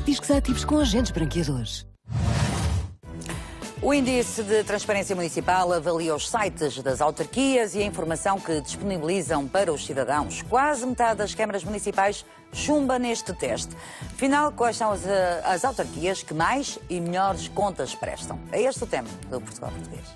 discos ativos com agentes branqueadores. O Índice de Transparência Municipal avalia os sites das autarquias e a informação que disponibilizam para os cidadãos. Quase metade das câmaras municipais chumba neste teste. Afinal, quais são as autarquias que mais e melhores contas prestam? É este o tema do Portugal Português.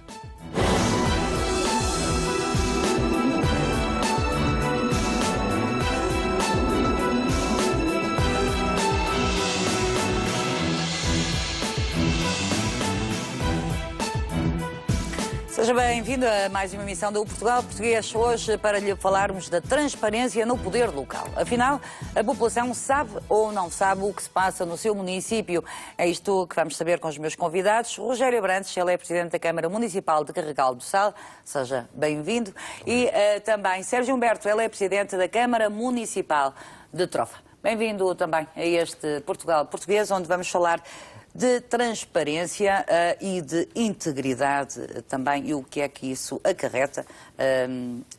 Seja bem-vindo a mais uma emissão do Portugal Português, hoje para lhe falarmos da transparência no poder local. Afinal, a população sabe ou não sabe o que se passa no seu município? É isto que vamos saber com os meus convidados. Rogério Abrantes, ele é Presidente da Câmara Municipal de Carregal do Sal, seja bem-vindo. E também Sérgio Humberto, ele é Presidente da Câmara Municipal de Trofa. Bem-vindo também a este Portugal Português, onde vamos falar de transparência e de integridade também, e o que é que isso acarreta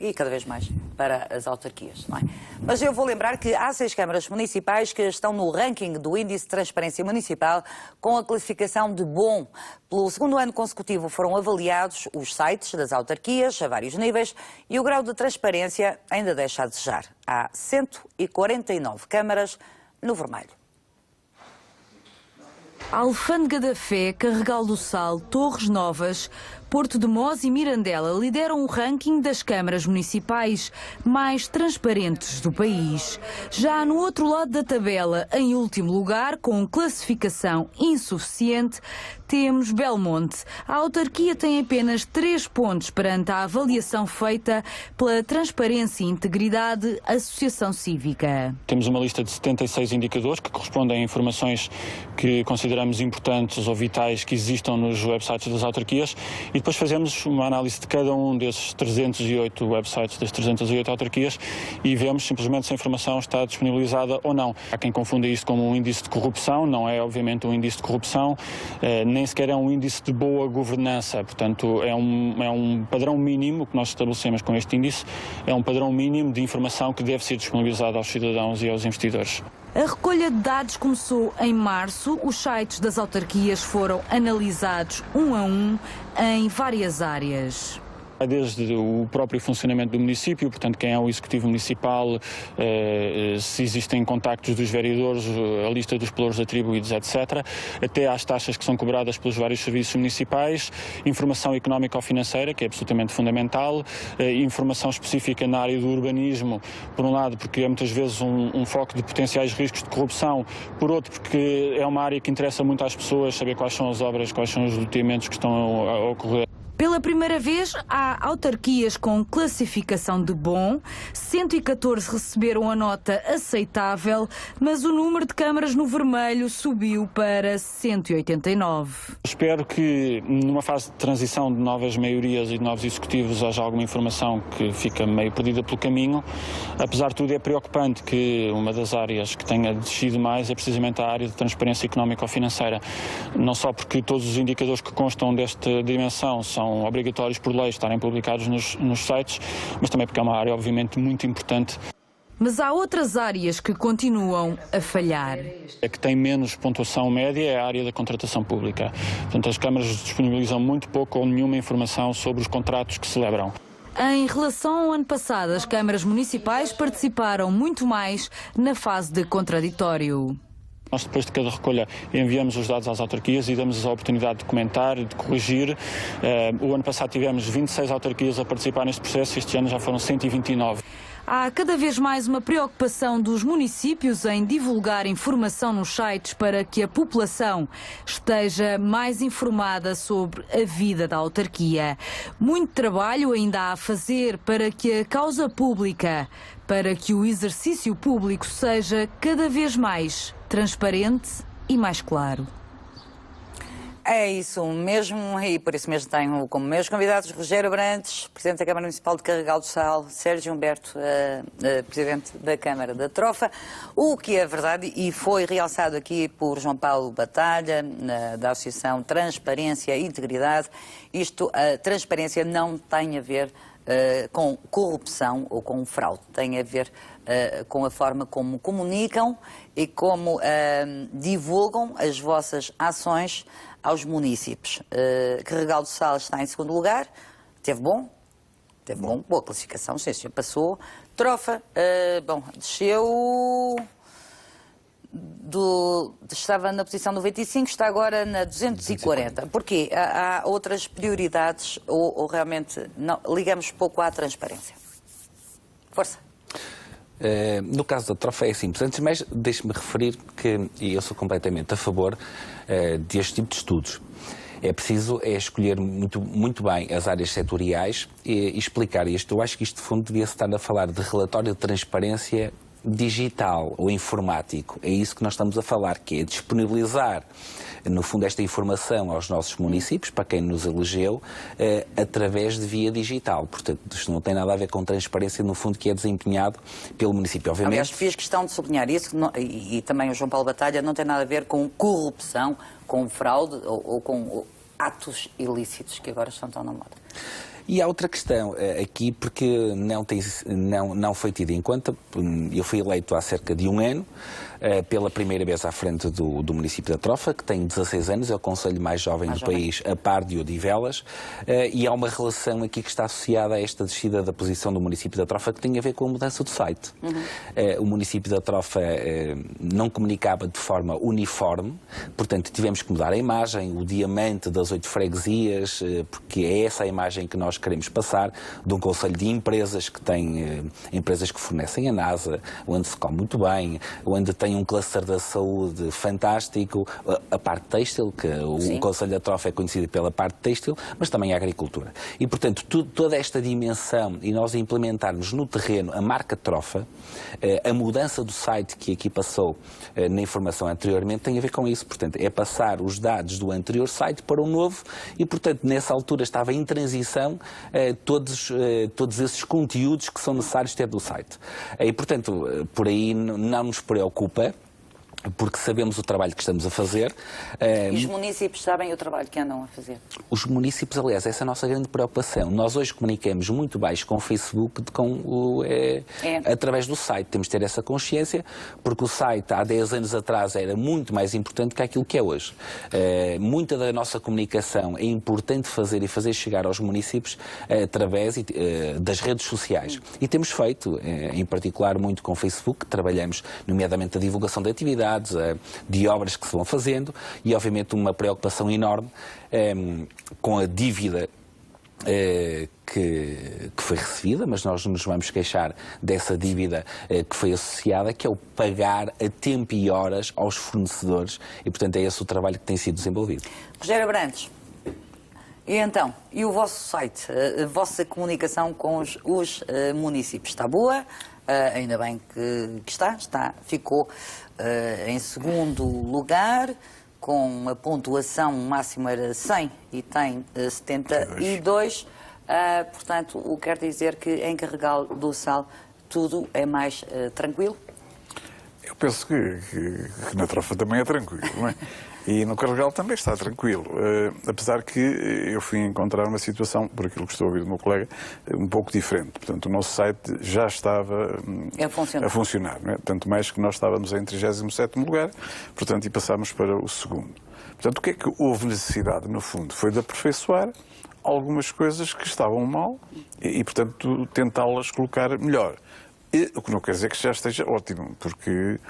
e cada vez mais para as autarquias, não é? Mas eu vou lembrar que há 6 câmaras municipais que estão no ranking do Índice de Transparência Municipal com a classificação de bom. Pelo segundo ano consecutivo foram avaliados os sites das autarquias a vários níveis e o grau de transparência ainda deixa a desejar. Há 149 câmaras no vermelho. Alfândega da Fé, Carregal do Sal, Torres Novas, Porto de Mós e Mirandela lideram o ranking das câmaras municipais mais transparentes do país. Já no outro lado da tabela, em último lugar, com classificação insuficiente, temos Belmonte. A autarquia tem apenas 3 pontos perante a avaliação feita pela Transparência e Integridade Associação Cívica. Temos uma lista de 76 indicadores que correspondem a informações que consideramos importantes ou vitais que existam nos websites das autarquias e depois fazemos uma análise de cada um desses 308 websites das 308 autarquias e vemos simplesmente se a informação está disponibilizada ou não. Há quem confunda isto como um índice de corrupção, não é obviamente um índice de corrupção, nem sequer é um índice de boa governança, portanto é um padrão mínimo que nós estabelecemos com este índice, é um padrão mínimo de informação que deve ser disponibilizado aos cidadãos e aos investidores. A recolha de dados começou em março. Os sites das autarquias foram analisados um a um em várias áreas. Desde o próprio funcionamento do município, portanto quem é o executivo municipal, se existem contactos dos vereadores, a lista dos pelouros atribuídos, etc., até às taxas que são cobradas pelos vários serviços municipais, informação económica ou financeira, que é absolutamente fundamental, informação específica na área do urbanismo, por um lado porque é muitas vezes um foco de potenciais riscos de corrupção, por outro porque é uma área que interessa muito às pessoas saber quais são as obras, quais são os loteamentos que estão a ocorrer. Pela primeira vez, há autarquias com classificação de bom, 114 receberam a nota aceitável, mas o número de câmaras no vermelho subiu para 189. Espero que, numa fase de transição de novas maiorias e de novos executivos, haja alguma informação que fica meio perdida pelo caminho. Apesar de tudo, é preocupante que uma das áreas que tenha descido mais é precisamente a área de transparência económica ou financeira. Não só porque todos os indicadores que constam desta dimensão são obrigatórios por lei estarem publicados nos sites, mas também porque é uma área obviamente muito importante. Mas há outras áreas que continuam a falhar. A que tem menos pontuação média é a área da contratação pública. Portanto, as câmaras disponibilizam muito pouco ou nenhuma informação sobre os contratos que celebram. Em relação ao ano passado, as câmaras municipais participaram muito mais na fase de contraditório. Nós, depois de cada recolha, enviamos os dados às autarquias e damos a oportunidade de comentar e de corrigir. O ano passado tivemos 26 autarquias a participar neste processo, este ano já foram 129. Há cada vez mais uma preocupação dos municípios em divulgar informação nos sites para que a população esteja mais informada sobre a vida da autarquia. Muito trabalho ainda há a fazer para que a causa pública, para que o exercício público seja cada vez mais transparente e mais claro. É isso mesmo, e por isso mesmo tenho como meus convidados Rogério Abrantes, Presidente da Câmara Municipal de Carregal do Sal, Sérgio Humberto, Presidente da Câmara da Trofa. O que é verdade, e foi realçado aqui por João Paulo Batalha, da Associação Transparência e Integridade, a transparência não tem a ver com corrupção ou com fraude, tem a ver com a forma como comunicam e como divulgam as vossas ações aos municípios. Carregal do Sal está em segundo lugar, teve bom, boa classificação, sim, senhor, passou. Trofa, desceu, estava na posição 95, está agora na 240. Porquê? Há outras prioridades ou realmente não, ligamos pouco à transparência? Força. No caso da Trofa é simples. Antes de mais, deixe-me referir que eu sou completamente a favor deste tipo de estudos. É preciso escolher muito bem as áreas setoriais e explicar isto. Eu acho que isto, de fundo, devia-se estar a falar de relatório de transparência digital ou informático. É isso que nós estamos a falar, que é disponibilizar, no fundo, esta informação aos nossos municípios, para quem nos elegeu, através de via digital. Portanto, isto não tem nada a ver com transparência, no fundo, que é desempenhado pelo município. Obviamente... Aliás, fiz questão de sublinhar isso, e também o João Paulo Batalha, não tem nada a ver com corrupção, com fraude ou com atos ilícitos que agora estão tão na moda. E há outra questão aqui, porque não foi tido em conta. Eu fui eleito há cerca de um ano, pela primeira vez à frente do município da Trofa, que tem 16 anos, é o concelho mais jovem do país, a par de Odivelas, e há uma relação aqui que está associada a esta descida da posição do município da Trofa, que tem a ver com a mudança do site. O município da Trofa não comunicava de forma uniforme, portanto tivemos que mudar a imagem, o diamante das 8 freguesias, porque é essa a imagem que nós queremos passar, de um concelho de empresas que tem empresas que fornecem a NASA, onde se come muito bem, onde tem um cluster da saúde fantástico, a parte têxtil, que o concelho da Trofa é conhecido pela parte têxtil, mas também a agricultura. E, portanto, toda esta dimensão, e nós implementarmos no terreno a marca Trofa, a mudança do site que aqui passou na informação anteriormente, tem a ver com isso. Portanto, é passar os dados do anterior site para o novo e, portanto, nessa altura estava em transição todos esses conteúdos que são necessários ter do site. E, portanto, por aí não nos preocupa, porque sabemos o trabalho que estamos a fazer. E os municípios sabem o trabalho que andam a fazer? Os municípios, aliás, essa é a nossa grande preocupação. Nós hoje comunicamos muito mais com o Facebook do que através do site. Temos de ter essa consciência, porque o site há 10 anos atrás era muito mais importante que aquilo que é hoje. Muita da nossa comunicação é importante fazer e fazer chegar aos municípios através das redes sociais. E temos feito, em particular, muito com o Facebook, trabalhamos nomeadamente a divulgação de atividades, de obras que se vão fazendo e, obviamente, uma preocupação enorme com a dívida que foi recebida, mas nós nos vamos queixar dessa dívida que foi associada, que é o pagar a tempo e horas aos fornecedores e, portanto, é esse o trabalho que tem sido desenvolvido. Rogério Abrantes, e então, e o vosso site, a vossa comunicação com os municípios está boa? Ainda bem que ficou em segundo lugar, com a pontuação máxima era 100 e tem 72. Portanto, o que quer dizer que em Carregal do Sal tudo é mais tranquilo? Eu penso que na Trofa também é tranquilo, não é? E no Carregal também está tranquilo, apesar que eu fui encontrar uma situação, por aquilo que estou a ouvir do meu colega, um pouco diferente. Portanto, o nosso site já estava a funcionar, não é? Tanto mais que nós estávamos em 37º lugar, portanto, e passámos para o segundo. Portanto, o que é que houve necessidade, no fundo? Foi de aperfeiçoar algumas coisas que estavam mal e portanto, tentá-las colocar melhor. O que não quer dizer que já esteja ótimo, porque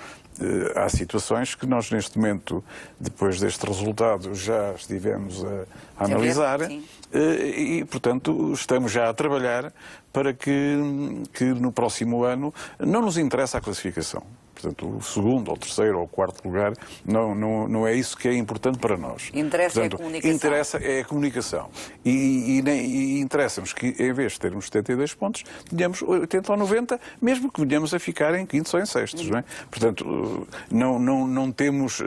há situações que nós, neste momento, depois deste resultado, já estivemos a analisar e, portanto, estamos já a trabalhar para que no próximo ano não nos interessa a classificação. Portanto, o segundo, ou o terceiro, ou o quarto lugar, não é isso que é importante para nós. Interessa a comunicação. Interessa é a comunicação. E interessa-nos que, em vez de termos 72 pontos, tenhamos 80 ou 90, mesmo que venhamos a ficar em quintos ou em sextos, não é? Portanto, não temos,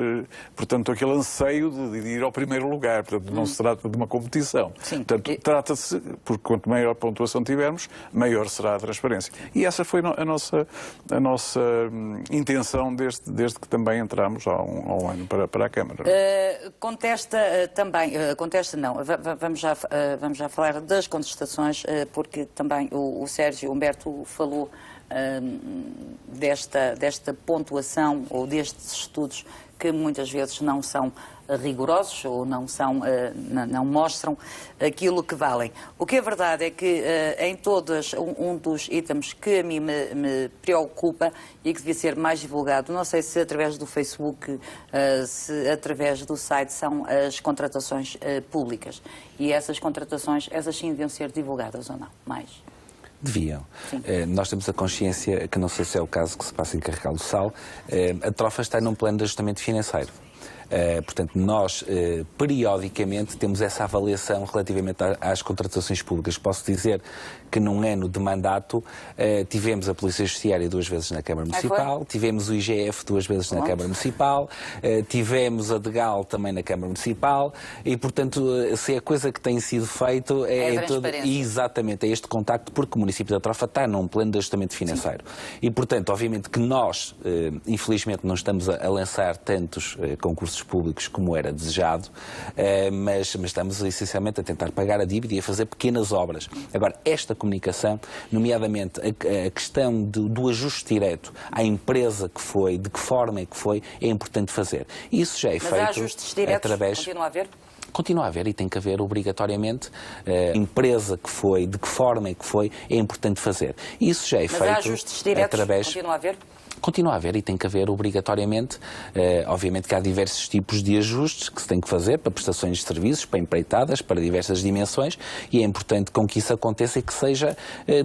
portanto, aquele anseio de ir ao primeiro lugar. Portanto, não se trata de uma competição. Sim. Portanto, trata-se, porque quanto maior pontuação tivermos, maior será a transparência. E essa foi a nossa intenção desde que também entramos há um ano para a Câmara. Contesta também, vamos já falar das contestações, porque também o Sérgio Humberto falou desta pontuação ou destes estudos que muitas vezes não são rigorosos ou não mostram aquilo que valem. O que é verdade é que em todos, um dos itens que a mim me preocupa e que devia ser mais divulgado, não sei se através do Facebook, se através do site, são as contratações públicas. E essas contratações, essas sim deviam ser divulgadas ou não? Mais? Deviam. Nós temos a consciência, que não sei se é o caso que se passa em Carregal do Sal, a Trofa está num plano de ajustamento financeiro. Portanto, nós periodicamente temos essa avaliação relativamente às contratações públicas. Posso dizer que num ano de mandato tivemos a Polícia Judiciária 2 vezes na Câmara Municipal, tivemos o IGF 2 vezes na Câmara Municipal, tivemos a DEGAL também na Câmara Municipal e, portanto, se a coisa que tem sido feito é todo, exatamente, é este contacto, porque o município da Trofa está num plano de ajustamento financeiro. Sim. E, portanto, obviamente que nós, infelizmente, não estamos a lançar tantos concursos públicos como era desejado, mas estamos essencialmente a tentar pagar a dívida e a fazer pequenas obras. Agora, esta comunicação, nomeadamente a questão do ajuste direto à empresa que foi, de que forma é que foi, é importante fazer. E isso já é feito ajustes diretos, através... Continua a haver? Continua a haver e tem que haver obrigatoriamente a empresa que foi, de que forma é que foi, é importante fazer. E isso já é feito ajustes diretos, através... Continua a haver? Continua a haver e tem que haver obrigatoriamente, obviamente que há diversos tipos de ajustes que se tem que fazer para prestações de serviços, para empreitadas, para diversas dimensões e é importante com que isso aconteça e que seja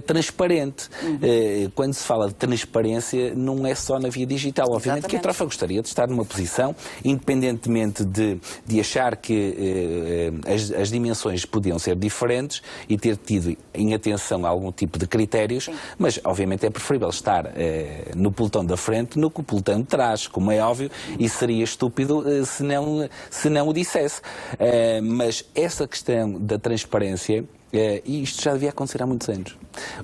transparente. Quando se fala de transparência não é só na via digital, obviamente que a Trofa gostaria de estar numa posição, independentemente de achar que as dimensões podiam ser diferentes e ter tido em atenção algum tipo de critérios, mas obviamente é preferível estar no pelotão da frente no que o pelotão de trás, como é óbvio, e seria estúpido se não o dissesse. Mas essa questão da transparência, e isto já devia acontecer há muitos anos.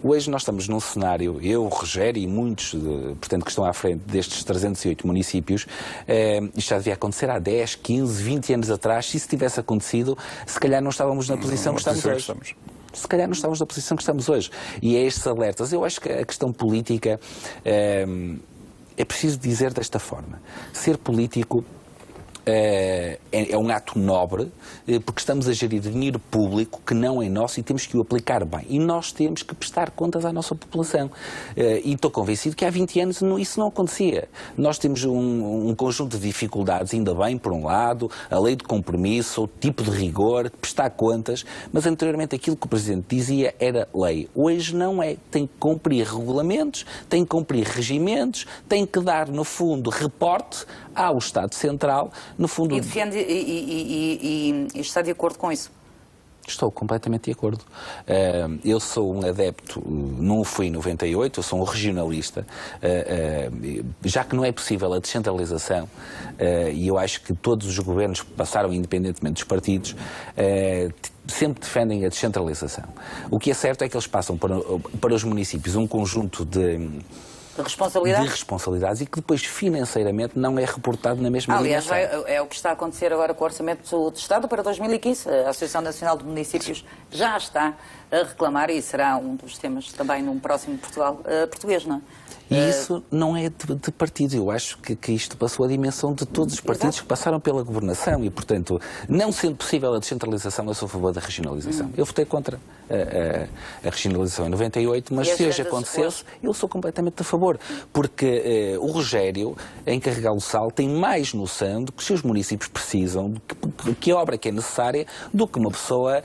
Hoje nós estamos num cenário, eu, o Rogério e muitos, portanto, que estão à frente destes 308 municípios, isto já devia acontecer há 10, 15, 20 anos atrás. Se isso tivesse acontecido, se calhar não estávamos na posição que estamos hoje. Se calhar não estamos na posição que estamos hoje. E é estes alertas. Eu acho que a questão política é preciso dizer desta forma. Ser político é um ato nobre, porque estamos a gerir dinheiro público que não é nosso e temos que o aplicar bem. E nós temos que prestar contas à nossa população. E estou convencido que há 20 anos isso não acontecia. Nós temos um conjunto de dificuldades, ainda bem, por um lado, a lei de compromisso, o tipo de rigor, prestar contas, mas anteriormente aquilo que o Presidente dizia era lei. Hoje não é. Tem que cumprir regulamentos, tem que cumprir regimentos, tem que dar, no fundo, reporte ao Estado Central, no fundo... E defende e está de acordo com isso? Estou completamente de acordo. Eu sou um adepto, não fui em 98, eu sou um regionalista, já que não é possível a descentralização, e eu acho que todos os governos que passaram, independentemente dos partidos, sempre defendem a descentralização. O que é certo é que eles passam para os municípios um conjunto de responsabilidades e que depois financeiramente não é reportado na mesma dimensão. Aliás, é o que está a acontecer agora com o Orçamento do Estado para 2015. A Associação Nacional de Municípios já está a reclamar e será um dos temas também num próximo Portugal português, não é? E isso não é de partidos. Eu acho que isto passou a dimensão de todos os partidos que passaram pela governação e, portanto, não sendo possível a descentralização, eu sou a favor da regionalização. Eu votei contra a regionalização em 98, mas se hoje acontecesse, eu sou completamente a favor. Porque o Rogério, em Carregal do Sal, tem mais noção de que os seus municípios precisam, de que obra que é necessária, do que uma pessoa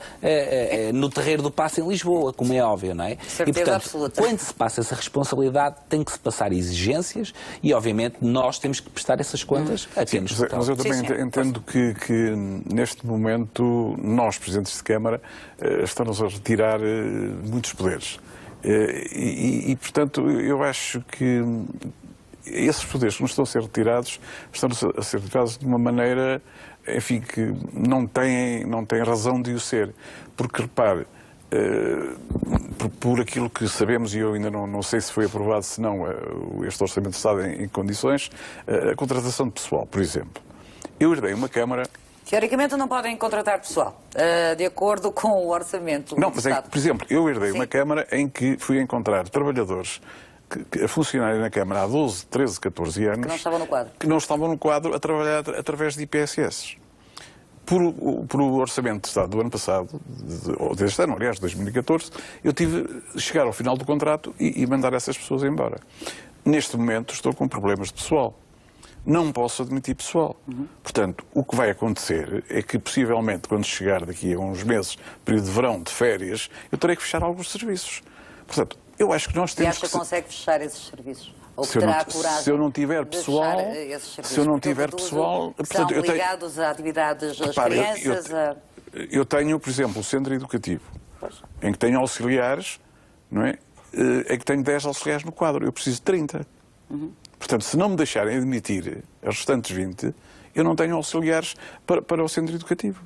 no Terreiro do Paço em Lisboa, como é óbvio, não é? Certeza e, portanto, absoluta. quando se passa essa responsabilidade, tem que se passar exigências e, obviamente, nós temos que prestar essas contas a quem nos total. Mas eu também entendo que neste momento, nós, Presidentes de Câmara, estamos a retirar muitos poderes. E, portanto, eu acho que esses poderes que nos estão a ser retirados, estão a ser retirados de uma maneira, enfim, que não têm razão de o ser. Porque, repare, por aquilo que sabemos, e eu ainda não sei se foi aprovado, se não, este Orçamento de Estado em condições, a contratação de pessoal, por exemplo. Eu herdei uma Câmara... Teoricamente não podem contratar pessoal, de acordo com o Orçamento do Não, mas Estado. por exemplo, eu herdei uma Câmara em que fui encontrar trabalhadores a funcionarem na Câmara há 12, 13, 14 anos... Que não estavam no quadro. Que não estavam no quadro a trabalhar através de IPSS. Por o Orçamento de Estado do ano passado, ou deste ano, aliás, 2014, eu tive de chegar ao final do contrato e mandar essas pessoas embora. Neste momento estou com problemas de pessoal. Não posso admitir pessoal. Portanto, o que vai acontecer é que, possivelmente, quando chegar daqui a uns meses, período de verão, de férias, eu terei que fechar alguns serviços. Portanto, eu acho que nós temos que consegue fechar esses serviços? Ou se eu não tiver pessoal, se eu não tiver pessoal, portanto, são ligados a atividades das crianças? Eu tenho, por exemplo, o centro educativo, em que tenho auxiliares, não é? Em que tenho 10 auxiliares no quadro, eu preciso de 30. Portanto, se não me deixarem admitir as restantes 20, eu não tenho auxiliares para o centro educativo.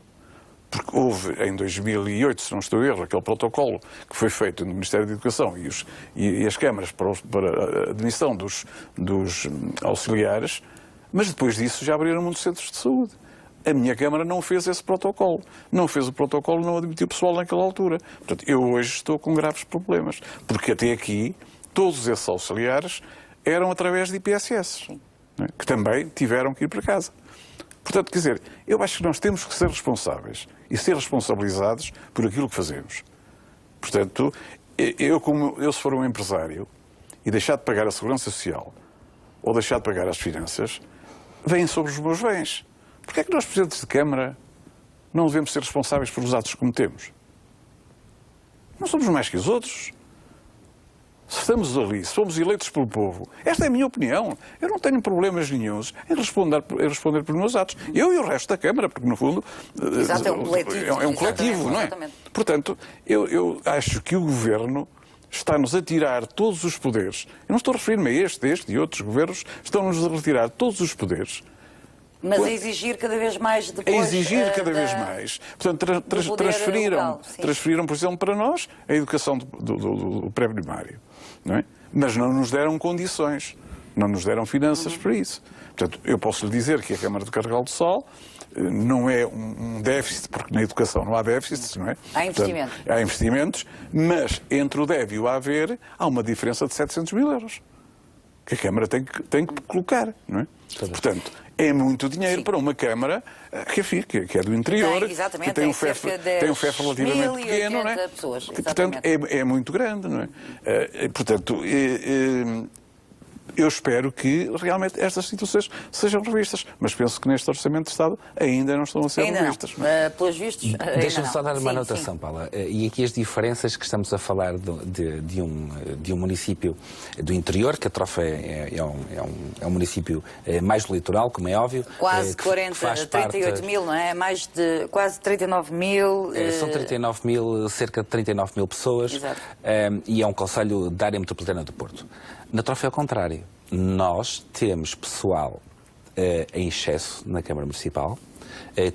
Porque houve, em 2008, se não estou a erro, aquele protocolo que foi feito no Ministério da Educação e as câmaras para a admissão dos auxiliares, mas depois disso já abriram muitos centros de saúde. A minha Câmara não fez esse protocolo. Não fez o protocolo, não admitiu pessoal naquela altura. Portanto, eu hoje estou com graves problemas. Porque até aqui, todos esses auxiliares eram através de IPSS, que também tiveram que ir para casa. Portanto, quer dizer, eu acho que nós temos que ser responsáveis e ser responsabilizados por aquilo que fazemos. Portanto, eu se for um empresário e deixar de pagar a Segurança Social ou deixar de pagar as finanças, vêm sobre os meus bens. Porquê é que nós, presidentes de Câmara, não devemos ser responsáveis por os atos que cometemos? Não somos mais que os outros. Se estamos ali, se fomos eleitos pelo povo, esta é a minha opinião. Eu não tenho problemas nenhuns em responder pelos meus atos. Eu e o resto da Câmara, porque no fundo... Exato, é um coletivo. É um coletivo, não é? Exatamente. Portanto, eu acho que o Governo está-nos a tirar todos os poderes. Eu não estou a referir-me a este e outros governos, estão-nos a retirar todos os poderes. Mas a exigir cada vez mais depois... A exigir cada vez mais. Portanto, transferiram, por exemplo, para nós a educação do pré-primário. Não é? Mas não nos deram condições, não nos deram finanças para isso. Portanto, eu posso lhe dizer que a Câmara de Carregal do Sal não é um déficit, porque na educação não há déficits, não é? Há investimentos. Portanto, há investimentos, mas entre o deve e o haver há uma diferença de 700 mil euros que a Câmara tem que colocar, não é? Portanto, é muito dinheiro para uma Câmara que é do interior, que tem um FEF relativamente pequeno, não é? Pessoas, portanto, é muito grande, não é? Portanto, eu espero que realmente estas situações sejam revistas, mas penso que neste Orçamento de Estado ainda não estão a ser revistas. Pelos vistos, deixa-me só dar uma anotação, Paula. E aqui as diferenças que estamos a falar de um município do interior, que a Trofa é um município mais litoral, como é óbvio. Quase 38 mil, não é? Mais de quase 39 mil. São 39 mil, cerca de 39 mil pessoas. Exato. E é um concelho da área metropolitana do Porto. Na Trofa é o contrário. Nós temos pessoal em excesso na Câmara Municipal.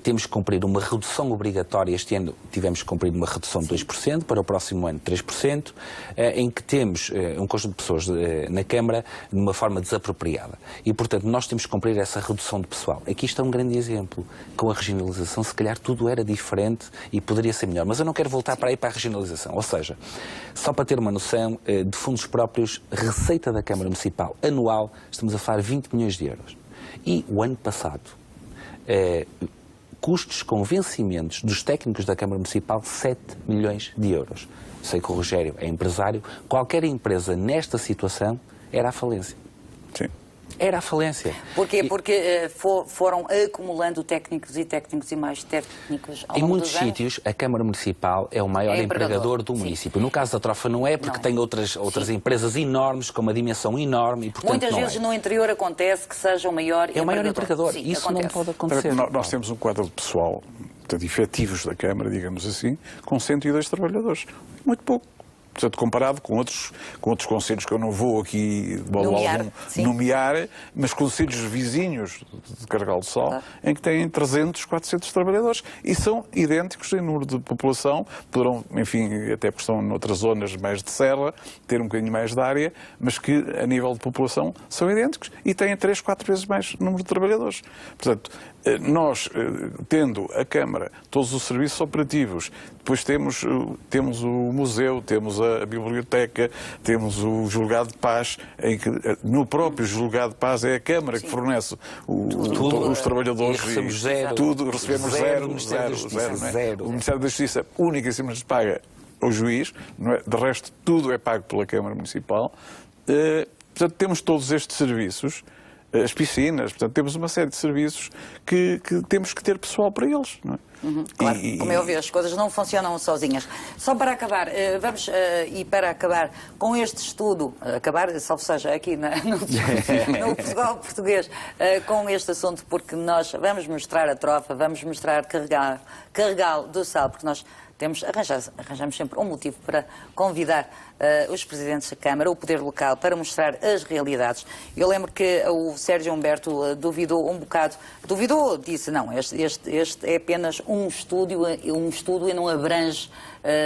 Temos que cumprir uma redução obrigatória. Este ano tivemos que cumprir uma redução de 2%, para o próximo ano 3%, em que temos um conjunto de pessoas na Câmara de uma forma desapropriada. E, portanto, nós temos que cumprir essa redução de pessoal. Aqui está um grande exemplo. Com a regionalização, se calhar tudo era diferente e poderia ser melhor. Mas eu não quero voltar para aí para a regionalização. Ou seja, só para ter uma noção de fundos próprios, receita da Câmara Municipal anual, estamos a falar 20 milhões de euros. E o ano passado... custos com vencimentos dos técnicos da Câmara Municipal, 7 milhões de euros. Sei que o Rogério é empresário. Qualquer empresa nesta situação era à falência. Sim. Era à falência. Porquê? Porque foram acumulando técnicos e mais técnicos ao longo dos anos. Em muitos sítios, a Câmara Municipal é o maior empregador do município. No caso da Trofa não é, porque tem outras empresas enormes, com uma dimensão enorme. E, portanto, muitas vezes no interior acontece que seja o maior empregador. É o maior empregador. Sim, isso acontece. não pode acontecer. Nós temos um quadro de pessoal, portanto, efetivos da Câmara, digamos assim, com 102 trabalhadores. Muito pouco. Portanto, comparado com outros concelhos que eu não vou aqui de modo algum nomear, mas concelhos vizinhos de Carregal do Sal, em que têm 300, 400 trabalhadores e são idênticos em número de população, poderão, enfim, até porque estão noutras zonas mais de serra, ter um bocadinho mais de área, mas que a nível de população são idênticos e têm 3, 4 vezes mais número de trabalhadores. Portanto, nós, tendo a Câmara, todos os serviços operativos, depois temos o museu, temos a biblioteca, temos o julgado de paz, em que no próprio julgado de paz é a Câmara que fornece os trabalhadores. E recebemos zero. Tudo, recebemos zero. O Ministério da Justiça única e simplesmente paga ao juiz, não é? De resto, tudo é pago pela Câmara Municipal. Portanto, temos todos estes serviços, as piscinas, portanto, temos uma série de serviços que temos que ter pessoal para eles, não é? Claro, como eu vi, as coisas não funcionam sozinhas. Só para acabar, para acabar com este estudo, salvo seja aqui no Portugal português, com este assunto, porque nós vamos mostrar a trofa, vamos mostrar Carregal do Sal, porque nós arranjamos sempre um motivo para convidar os presidentes da Câmara, o poder local, para mostrar as realidades. Eu lembro que o Sérgio Humberto duvidou um bocado, disse, não, este é apenas um estudo e não abrange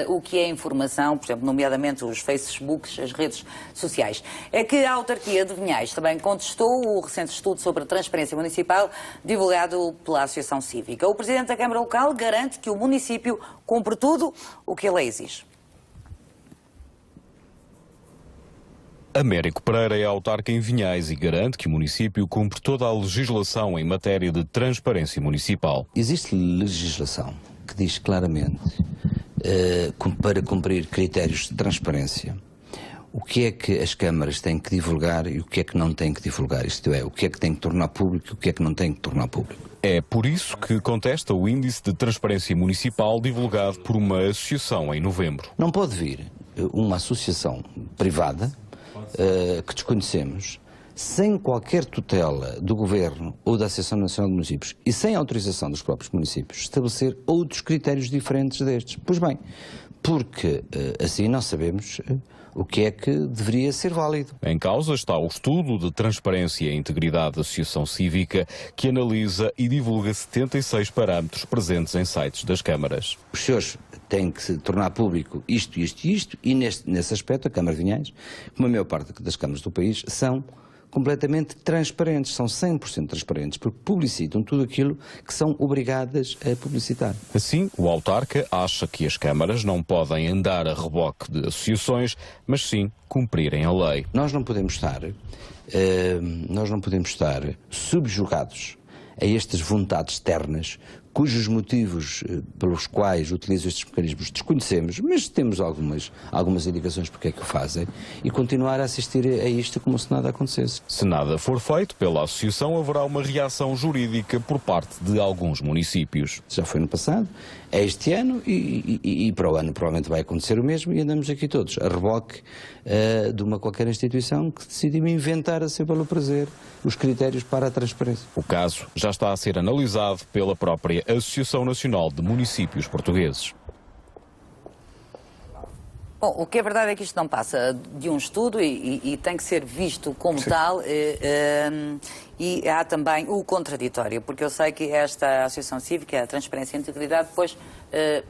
o que é informação, por exemplo, nomeadamente os Facebooks, as redes sociais. É que a autarquia de Vinhais também contestou o recente estudo sobre a transparência municipal divulgado pela Associação Cívica. O presidente da Câmara Local garante que o município cumpre tudo o que a lei exige. Américo Pereira é autarca em Vinhais e garante que o município cumpre toda a legislação em matéria de transparência municipal. Existe legislação que diz claramente, para cumprir critérios de transparência, o que é que as câmaras têm que divulgar e o que é que não têm que divulgar. Isto é, o que é que tem que tornar público e o que é que não tem que tornar público. É por isso que contesta o Índice de Transparência Municipal divulgado por uma associação em novembro. Não pode vir uma associação privada que desconhecemos, sem qualquer tutela do Governo ou da Associação Nacional de Municípios e sem autorização dos próprios municípios, estabelecer outros critérios diferentes destes. Pois bem, porque assim nós sabemos o que é que deveria ser válido. Em causa está o estudo de transparência e integridade da Associação Cívica, que analisa e divulga 76 parâmetros presentes em sites das câmaras. Os senhores têm que se tornar público isto, e nesse aspecto a Câmara de Vinhais, como a maior parte das câmaras do país, são completamente transparentes, são 100% transparentes, porque publicitam tudo aquilo que são obrigadas a publicitar. Assim, o autarca acha que as câmaras não podem andar a reboque de associações, mas sim cumprirem a lei. Nós não podemos estar subjugados a estas vontades externas, cujos motivos pelos quais utilizam estes mecanismos desconhecemos, mas temos algumas indicações porque é que o fazem, e continuar a assistir a isto como se nada acontecesse. Se nada for feito pela associação, haverá uma reação jurídica por parte de alguns municípios. Já foi no passado, é este ano e para o ano provavelmente vai acontecer o mesmo, e andamos aqui todos a reboque de uma qualquer instituição que decidiu inventar a seu belo prazer os critérios para a transparência. O caso já está a ser analisado pela própria Associação Nacional de Municípios Portugueses. Bom, o que é verdade é que isto não passa de um estudo e tem que ser visto como tal, e há também o contraditório, porque eu sei que esta Associação Cívica, a Transparência e a Integridade, depois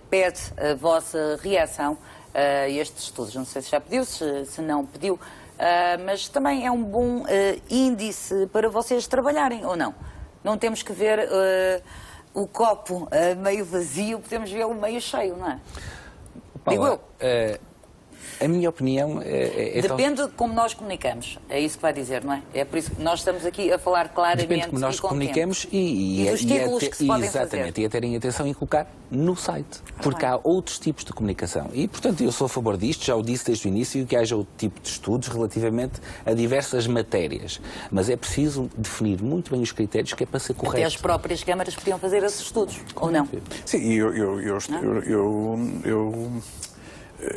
pede a vossa reação a estes estudos. Não sei se já pediu, se não pediu, mas também é um bom índice para vocês trabalharem, ou não? Não temos que ver o copo meio vazio, podemos vê-lo meio cheio, não é? Digo eu. A minha opinião depende de como nós comunicamos. É isso que vai dizer, não é? É por isso que nós estamos aqui a falar claramente. Depende de como nós comunicamos e dos títulos que se podem fazer. Exatamente, e a terem atenção em colocar no site. Porque há outros tipos de comunicação. E, portanto, eu sou a favor disto, já o disse desde o início, que haja outro tipo de estudos relativamente a diversas matérias. Mas é preciso definir muito bem os critérios, que é para ser correto. Até as próprias câmaras podiam fazer esses estudos, ou não? Sim,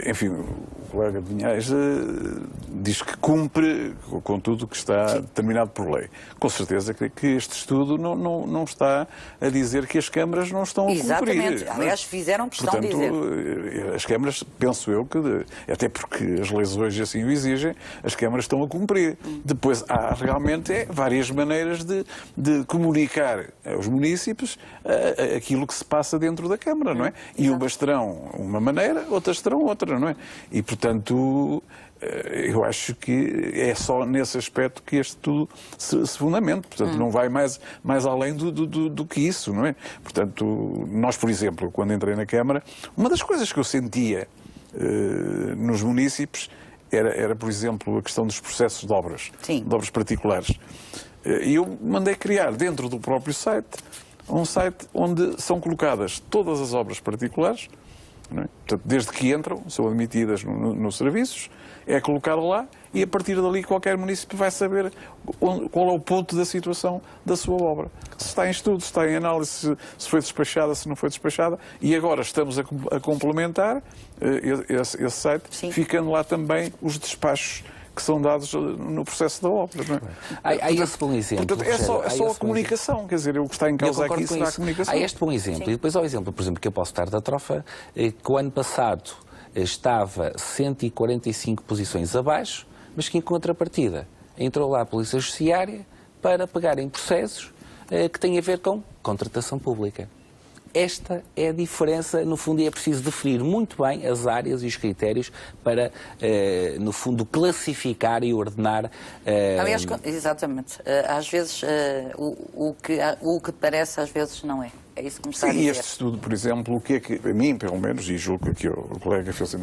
enfim, o colega de Vinhais diz que cumpre com tudo o que está determinado por lei. Com certeza que este estudo não está a dizer que as câmaras não estão a cumprir. Exatamente. Aliás, fizeram questão de dizer. As câmaras, penso eu, até porque as leis hoje assim o exigem, as câmaras estão a cumprir. Depois há realmente várias maneiras de comunicar aos municípios aquilo que se passa dentro da Câmara, não é? E umas terão uma maneira, outras terão outra, não é? E, portanto, eu acho que é só nesse aspecto que este tudo se fundamenta. Portanto, não vai mais além do que isso, não é? Portanto, nós, por exemplo, quando entrei na Câmara, uma das coisas que eu sentia nos munícipes era, por exemplo, a questão dos processos de obras, Sim. de obras particulares. E eu mandei criar dentro do próprio site um site onde são colocadas todas as obras particulares, não é? Portanto, desde que entram, são admitidas nos serviços, é colocado lá e a partir dali qualquer município vai saber qual é o ponto da situação da sua obra. Se está em estudo, se está em análise, se foi despachada, se não foi despachada. E agora estamos a complementar esse site, Sim. ficando lá também os despachos que são dados no processo da obra. Não é? Há esse bom exemplo. Portanto, é só a comunicação, quer dizer, o que está em causa aqui será a comunicação. Há este bom exemplo. E depois há o exemplo, por exemplo, que eu posso dar da Trofa, que o ano passado estava 145 posições abaixo, mas que em contrapartida entrou lá a Polícia Judiciária para pegar em processos que têm a ver com contratação pública. Esta é a diferença, no fundo, e é preciso definir muito bem as áreas e os critérios para, no fundo, classificar e ordenar. Aliás, exatamente. Às vezes, o que parece, às vezes, não é. É isso que me está a dizer. E este estudo, por exemplo, o que é que, a mim, pelo menos, e julgo que o colega fez,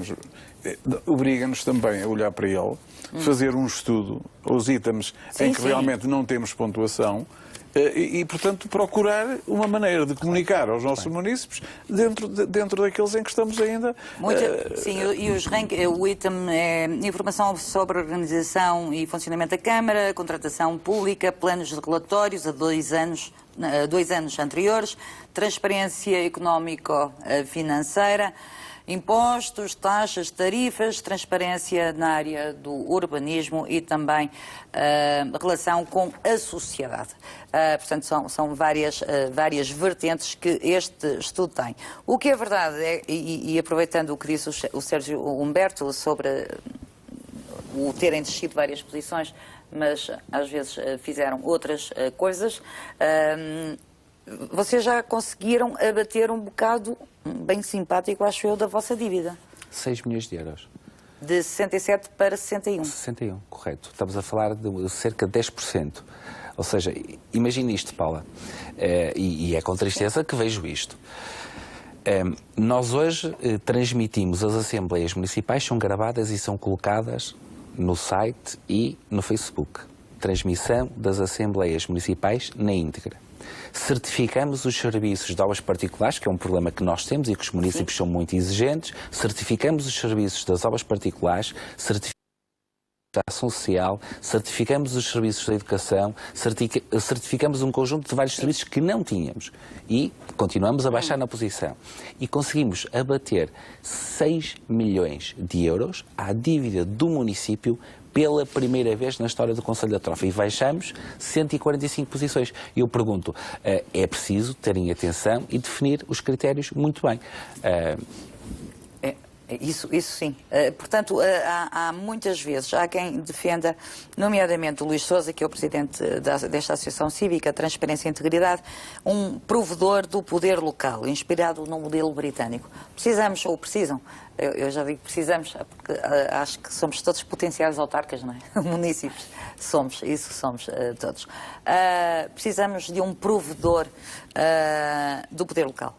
obriga-nos também a olhar para ele, fazer um estudo, os itens em que realmente não temos pontuação, e, portanto, procurar uma maneira de comunicar aos nossos munícipes dentro daqueles em que estamos ainda... Sim, e o item é informação sobre a organização e funcionamento da Câmara, contratação pública, planos de relatórios a 2 anos anteriores, transparência económico-financeira, impostos, taxas, tarifas, transparência na área do urbanismo e também relação com a sociedade. Portanto, são várias vertentes que este estudo tem. O que é verdade é, e aproveitando o que disse o Sérgio Humberto sobre o terem descido várias posições, mas às vezes fizeram outras coisas, vocês já conseguiram abater um bocado, bem simpático, acho eu, da vossa dívida. 6 milhões de euros. De 67 para 61. 61, correto. Estamos a falar de cerca de 10%. Ou seja, imagine isto, Paula, e é com tristeza que vejo isto. Nós hoje transmitimos, as assembleias municipais são gravadas e são colocadas no site e no Facebook. Transmissão das assembleias municipais na íntegra. Certificamos os serviços de obras particulares, que é um problema que nós temos e que os municípios são muito exigentes. Certificamos os serviços das obras particulares, certificamos a ação social, certificamos os serviços da educação, certificamos um conjunto de vários serviços que não tínhamos. E continuamos a baixar na posição. E conseguimos abater 6 milhões de euros à dívida do município pela primeira vez na história do Conselho da Trofa. E baixamos 145 posições. E eu pergunto, é preciso terem atenção e definir os critérios muito bem. Isso sim. Portanto, há muitas vezes, há quem defenda, nomeadamente o Luís Sousa, que é o presidente desta Associação Cívica, Transparência e Integridade, um provedor do poder local, inspirado no modelo britânico. Precisamos, ou precisam, eu já digo precisamos, porque acho que somos todos potenciais autarcas, não é? Municípios. Somos todos. Precisamos de um provedor do poder local.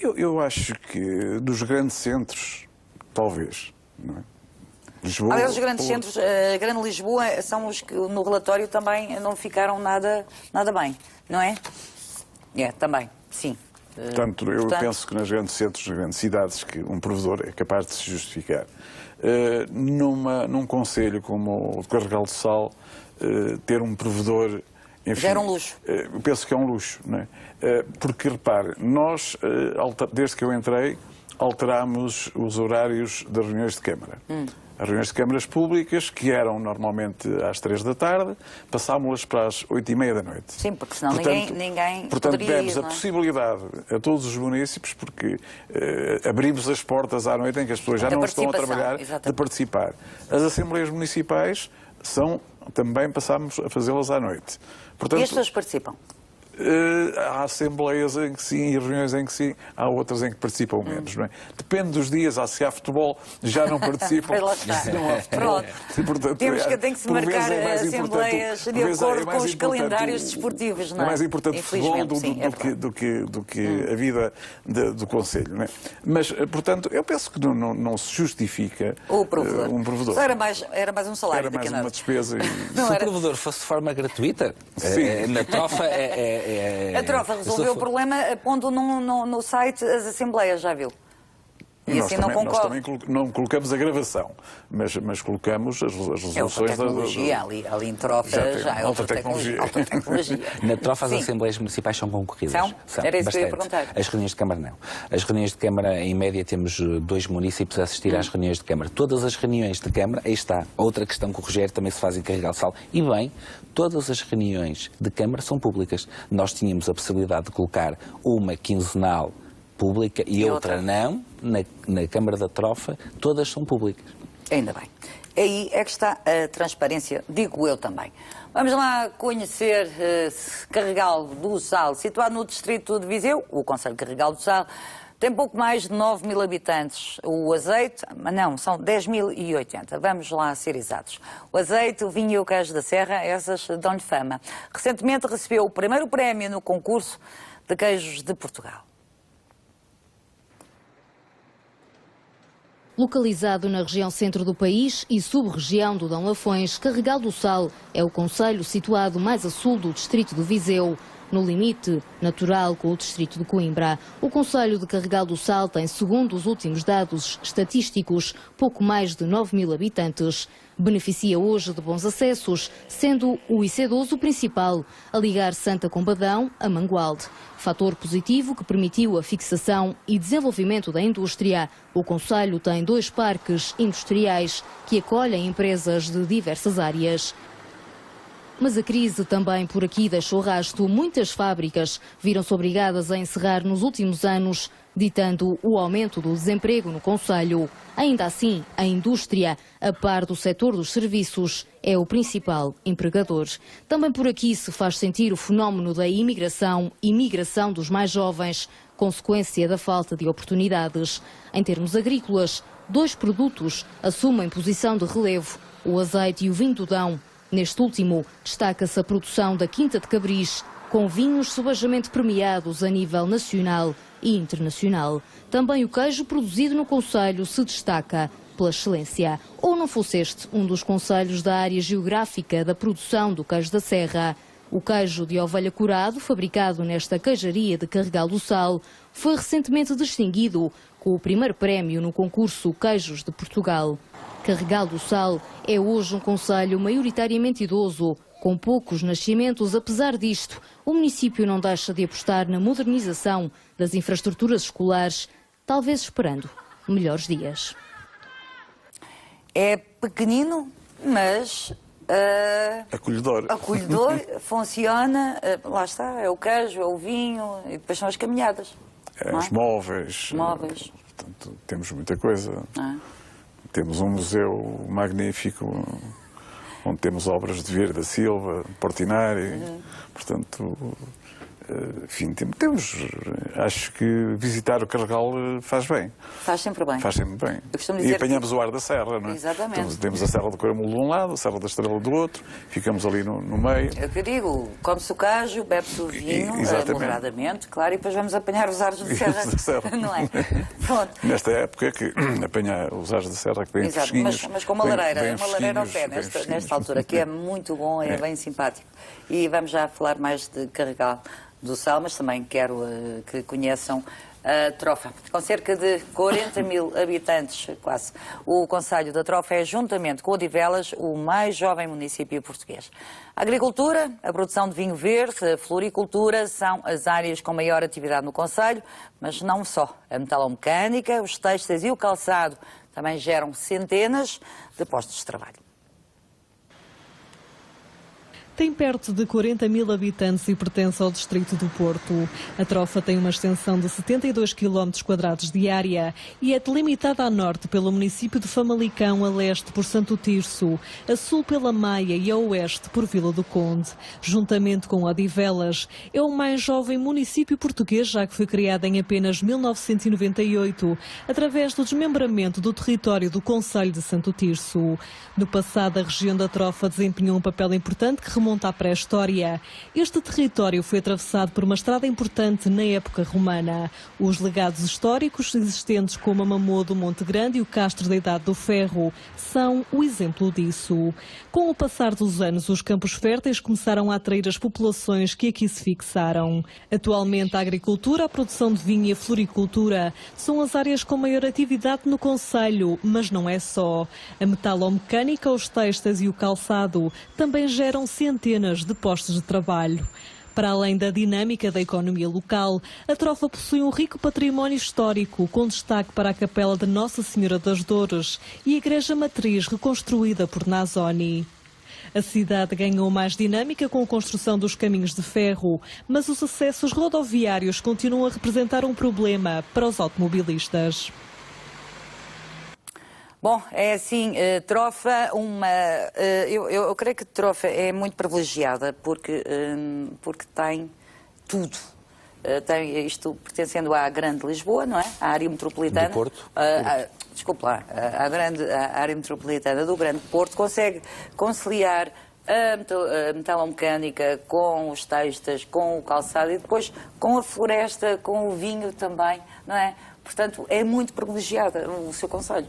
Eu acho que dos grandes centros, talvez, não é? Lisboa, aliás, os grandes centros, a Grande Lisboa, são os que no relatório também não ficaram nada bem, não é? Também, sim. Portanto, eu penso que nos grandes centros, nas grandes cidades, que um provedor é capaz de se justificar. Num concelho como o de Carregal do Sal, ter um provedor... Enfim, já era um luxo. Eu penso que é um luxo, não é? Porque, repare, nós, desde que eu entrei, alterámos os horários das reuniões de Câmara. As reuniões de câmaras públicas, que eram normalmente às 3 da tarde, passámos-las para as 8h30 da noite. Sim, porque senão ninguém portanto, poderia demos ir, a possibilidade a todos os municípios, porque abrimos as portas à noite em que as pessoas já não estão a trabalhar, de participar. As assembleias municipais também passámos a fazê-las à noite. Portanto, e as pessoas participam? Há assembleias em que sim e reuniões em que sim, há outras em que participam menos, não é? Depende dos dias, se há futebol, já não participam. Lá está. Se não há futebol. Pronto. Portanto, Tem que se marcar assembleias de acordo com os calendários desportivos, não é? É mais importante o futebol do que a vida do Conselho, não é? Mas, portanto, eu penso que não se justifica o provedor. Um provedor. Só era mais um salário. Era mais uma despesa. Se o provedor fosse de forma gratuita, na trofa A trofa resolveu o problema pondo no site as assembleias, já viu? E nós assim também, não concorre. Nós também não colocamos a gravação, mas colocamos as resoluções é outra tecnologia, ali em trofa já é outra tecnologia. Na trofa as Sim. Assembleias Municipais são concorridas. São? Era isso que eu ia bastante. perguntar. As reuniões de Câmara não. As reuniões de Câmara, em média, temos 2 municípios a assistir às reuniões de Câmara. Todas as reuniões de Câmara, aí está, outra questão que o Rogério também se faz em Carregal do Sal. E bem, todas as reuniões de Câmara são públicas. Nós tínhamos a possibilidade de colocar uma quinzenal pública e outra não, na Câmara da Trofa, todas são públicas. Ainda bem. Aí é que está a transparência, digo eu também. Vamos lá conhecer Carregal do Sal, situado no distrito de Viseu, o concelho de Carregal do Sal, tem pouco mais de 9.000 habitantes. O azeite, não, são 10.080. Vamos lá ser exatos. O azeite, o vinho e o queijo da serra, essas dão-lhe fama. Recentemente recebeu o primeiro prémio no concurso de queijos de Portugal. Localizado na região centro do país e sub-região do Dão Lafões, Carregal do Sal é o concelho situado mais a sul do distrito de Viseu, no limite natural com o distrito de Coimbra. O concelho de Carregal do Sal tem, segundo os últimos dados estatísticos, pouco mais de 9.000 habitantes. Beneficia hoje de bons acessos, sendo o IC12 o principal, a ligar Santa Combadão a Mangualde. Fator positivo que permitiu a fixação e desenvolvimento da indústria. O concelho tem 2 parques industriais que acolhem empresas de diversas áreas. Mas a crise também por aqui deixou rasto. Muitas fábricas viram-se obrigadas a encerrar nos últimos anos, ditando o aumento do desemprego no concelho. Ainda assim, a indústria, a par do setor dos serviços, é o principal empregador. Também por aqui se faz sentir o fenómeno da imigração e migração dos mais jovens, consequência da falta de oportunidades. Em termos agrícolas, 2 produtos assumem posição de relevo, o azeite e o vinho do Dão. Neste último, destaca-se a produção da Quinta de Cabris, com vinhos subajamente premiados a nível nacional e internacional. Também o queijo produzido no concelho se destaca pela excelência. Ou não fosse este um dos concelhos da área geográfica da produção do queijo da serra. O queijo de ovelha curado, fabricado nesta queijaria de Carregal do Sal, foi recentemente distinguido com o primeiro prémio no concurso Queijos de Portugal. Carregal do Sal é hoje um concelho maioritariamente idoso, com poucos nascimentos. Apesar disto, o município não deixa de apostar na modernização das infraestruturas escolares, talvez esperando melhores dias. É pequenino, mas acolhedor, funciona, lá está, é o queijo, é o vinho e depois são as caminhadas. Os móveis. Portanto, temos muita coisa. Temos um museu magnífico, onde temos obras de Vieira da Silva, Portinari, portanto, enfim, acho que visitar o Carregal faz bem. Faz sempre bem. Faz sempre bem. E apanhamos o ar da serra, não é? Exatamente. Temos a Serra do Caramulo de um lado, a Serra da Estrela do outro, ficamos ali no meio. É o que eu digo, come-se o queijo, bebe-se o vinho, moderadamente, claro, e depois vamos apanhar os ares da serra, não é? Pronto. Nesta época que apanhar os ares da serra que vêm fresquinhos. Mas com uma lareira ao pé, nesta altura, que é muito bom, é bem simpático. E vamos já falar mais de Carregal do Sal, mas também quero que conheçam a Trofa. Com cerca de 40.000 habitantes, quase, o concelho da Trofa é, juntamente com Odivelas, o mais jovem município português. A agricultura, a produção de vinho verde, a floricultura são as áreas com maior atividade no concelho, mas não só. A metalomecânica, os têxteis e o calçado também geram centenas de postos de trabalho. Tem perto de 40 mil habitantes e pertence ao distrito do Porto. A Trofa tem uma extensão de 72 km² de área e é delimitada a norte pelo município de Famalicão, a leste por Santo Tirso, a sul pela Maia e a oeste por Vila do Conde. Juntamente com Odivelas, é o mais jovem município português, já que foi criado em apenas 1998, através do desmembramento do território do concelho de Santo Tirso. No passado, a região da Trofa desempenhou um papel importante que remonta à pré-história. Este território foi atravessado por uma estrada importante na época romana. Os legados históricos existentes como a Mamô do Monte Grande e o Castro da Idade do Ferro são o exemplo disso. Com o passar dos anos, os campos férteis começaram a atrair as populações que aqui se fixaram. Atualmente, a agricultura, a produção de vinho e a floricultura são as áreas com maior atividade no concelho, mas não é só. A metalomecânica, os têxteis e o calçado também geram centenas de postos de trabalho. Para além da dinâmica da economia local, a Trofa possui um rico património histórico, com destaque para a Capela de Nossa Senhora das Dores e a Igreja Matriz reconstruída por Nazoni. A cidade ganhou mais dinâmica com a construção dos caminhos de ferro, mas os acessos rodoviários continuam a representar um problema para os automobilistas. Bom, é assim, Trofa, eu creio que Trofa é muito privilegiada porque tem tudo. Tem isto pertencendo à Grande Lisboa, não é? À área metropolitana. Do Porto. Desculpe lá, à área metropolitana do Grande Porto, consegue conciliar a metalomecânica com os têxteis, com o calçado e depois com a floresta, com o vinho também, não é? Portanto, é muito privilegiada o seu concelho.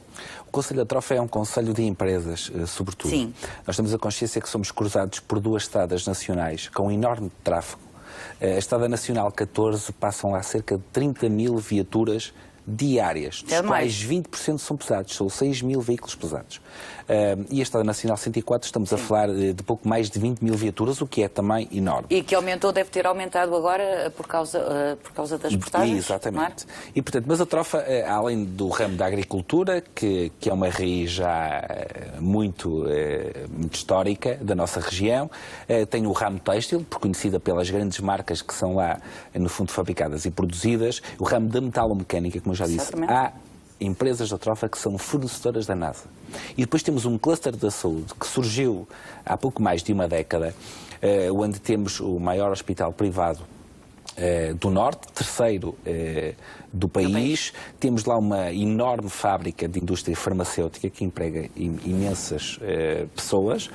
O Concelho da Trofa é um concelho de empresas, sobretudo. Sim. Nós temos a consciência que somos cruzados por duas estradas nacionais com um enorme tráfego. A Estrada Nacional 14 passam lá cerca de 30 mil viaturas diárias, dos quais 20% são pesados, são 6 mil veículos pesados. E a Estrada Nacional 104 estamos a falar de pouco mais de 20 mil viaturas, o que é também enorme. E que deve ter aumentado agora por causa das portagens. Exatamente. E, portanto, mas a Trofa, além do ramo da agricultura, que é uma raiz já muito histórica da nossa região, tem o ramo têxtil, conhecida pelas grandes marcas que são lá, no fundo, fabricadas e produzidas, o ramo da metalomecânica, como eu já disse. Há empresas da Trofa que são fornecedoras da NASA. E depois temos um cluster da saúde que surgiu há pouco mais de uma década, onde temos o maior hospital privado do Norte, terceiro do país. Temos lá uma enorme fábrica de indústria farmacêutica que emprega imensas pessoas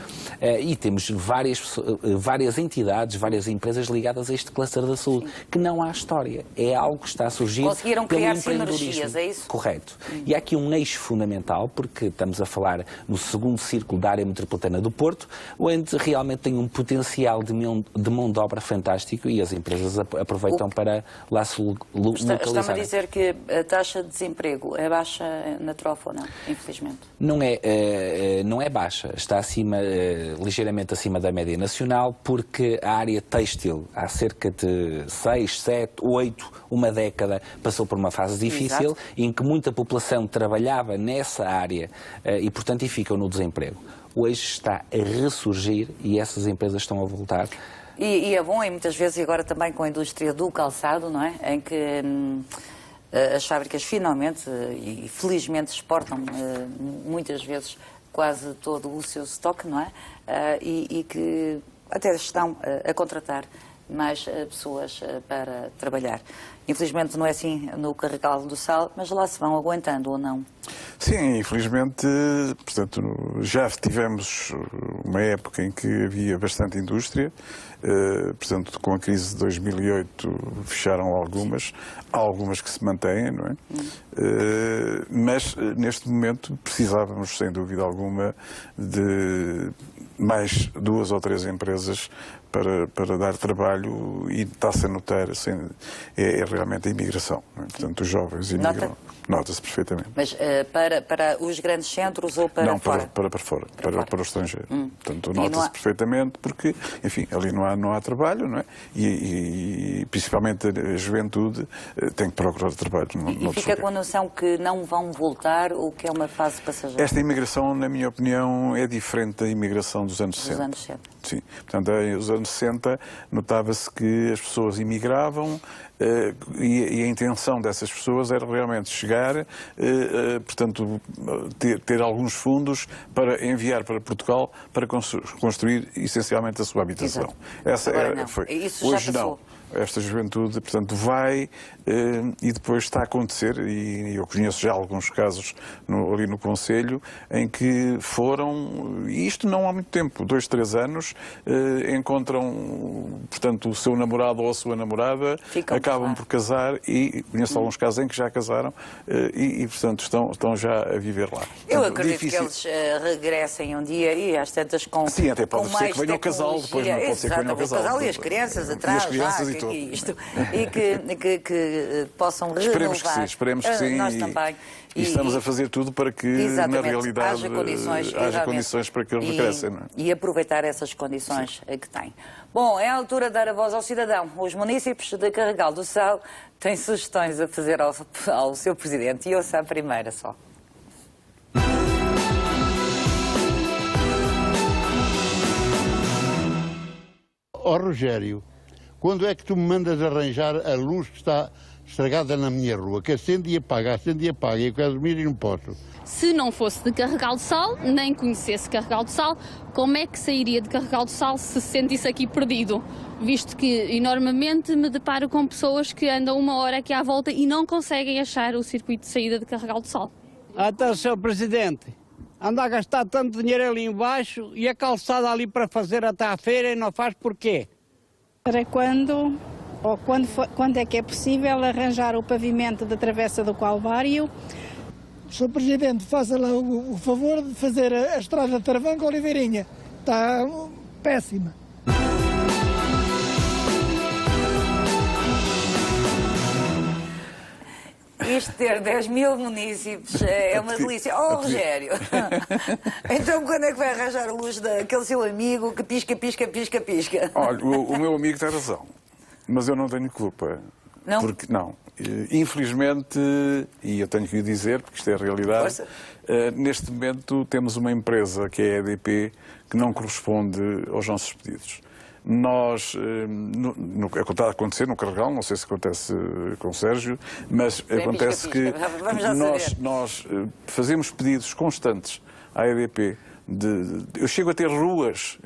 e temos várias entidades, várias empresas ligadas a este cluster da saúde, que não há história. É algo que está a surgir. Conseguiram criar sinergias, é isso? Correto. E há aqui um eixo fundamental, porque estamos a falar no segundo círculo da área metropolitana do Porto, onde realmente tem um potencial de mão de obra fantástico e as empresas aproveitam para lá se localizar. Está-me a dizer que a taxa de desemprego é baixa na Trofa ou não, infelizmente? Não é baixa, está ligeiramente acima da média nacional, porque a área têxtil há cerca de 6, 7, 8, uma década, passou por uma fase difícil. Exato. Em que muita população trabalhava nessa área e, portanto, ficam no desemprego. Hoje está a ressurgir e essas empresas estão a voltar. E é bom, e muitas vezes, e agora também com a indústria do calçado, não é? Em que as fábricas finalmente e felizmente exportam muitas vezes quase todo o seu estoque, não é? E que até estão a contratar mais pessoas para trabalhar. Infelizmente não é assim no Carregal do Sal, mas lá se vão aguentando ou não? Sim, infelizmente, portanto, já tivemos uma época em que havia bastante indústria, portanto, com a crise de 2008 fecharam algumas que se mantêm, não é? Mas neste momento precisávamos, sem dúvida alguma, de mais 2 ou 3 empresas para dar trabalho, e está-se a notar é realmente a imigração, não é? Portanto, os jovens imigram. Nota-se perfeitamente. Mas para os grandes centros ou para não, fora? Para fora, para o estrangeiro. Portanto, nota-se perfeitamente porque, enfim, ali não não há trabalho, não é? E principalmente a juventude tem que procurar trabalho. E fica com a noção que não vão voltar ou que é uma fase passageira? Esta imigração, na minha opinião, é diferente da imigração dos anos 60. Dos anos 60. Sim. Portanto, nos anos 60 notava-se que as pessoas imigravam e a intenção dessas pessoas era realmente chegar, portanto, ter alguns fundos para enviar para Portugal para construir essencialmente a sua habitação. Essa foi. Isso Hoje já passou. não. Esta juventude, portanto, vai e depois está a acontecer, e eu conheço já alguns casos ali no Conselho, em que foram, e isto não há muito tempo, 2, 3 anos, encontram, portanto, o seu namorado ou a sua namorada, acabam por casar, e conheço alguns casos em que já casaram e portanto, estão já a viver lá. Eu Portanto, acredito que eles regressem um dia e às tantas com Sim, até pode com ser mais que venha o casal, depois não pode ser que venha o casal. E as crianças atrás, e as crianças e tudo. E que possam renovar. Esperemos que sim. Nós também. E estamos a fazer tudo para que, na realidade, haja condições para que eles regressem. Não é? E aproveitar essas condições que têm. Bom, é a altura de dar a voz ao cidadão. Os munícipes de Carregal do Sal têm sugestões a fazer ao seu presidente. E ouça a primeira só. Ó Rogério, quando é que tu me mandas arranjar a luz que está estragada na minha rua, que acende e apaga, e eu quero dormir e não posso? Se não fosse de Carregal do Sal, nem conhecesse Carregal do Sal, como é que sairia de Carregal do Sal se sentisse aqui perdido? Visto que, enormemente, me deparo com pessoas que andam 1 hora aqui à volta e não conseguem achar o circuito de saída de Carregal do Sal. Então, Sr. Presidente, anda a gastar tanto dinheiro ali embaixo e a calçada ali para fazer até à feira e não faz porquê? Para quando, ou quando é que é possível arranjar o pavimento da Travessa do Calvário? Sr. Presidente, faça lá o favor de fazer a estrada de Travanco-Oliveirinha. Está péssima. Isto ter 10 mil munícipes é uma delícia. Oh, Rogério, então quando é que vai arranjar a luz daquele seu amigo que pisca, pisca, pisca, pisca? Olha, o meu amigo tem razão, mas eu não tenho culpa. Não? Porque, não. Infelizmente, e eu tenho que o dizer, porque isto é a realidade, neste momento temos uma empresa, que é a EDP, que não corresponde aos nossos pedidos. Nós, é o que está a acontecer no Carregal, não sei se acontece com o Sérgio, mas acontece que nós fazemos pedidos constantes à EDP. Eu chego a ter ruas,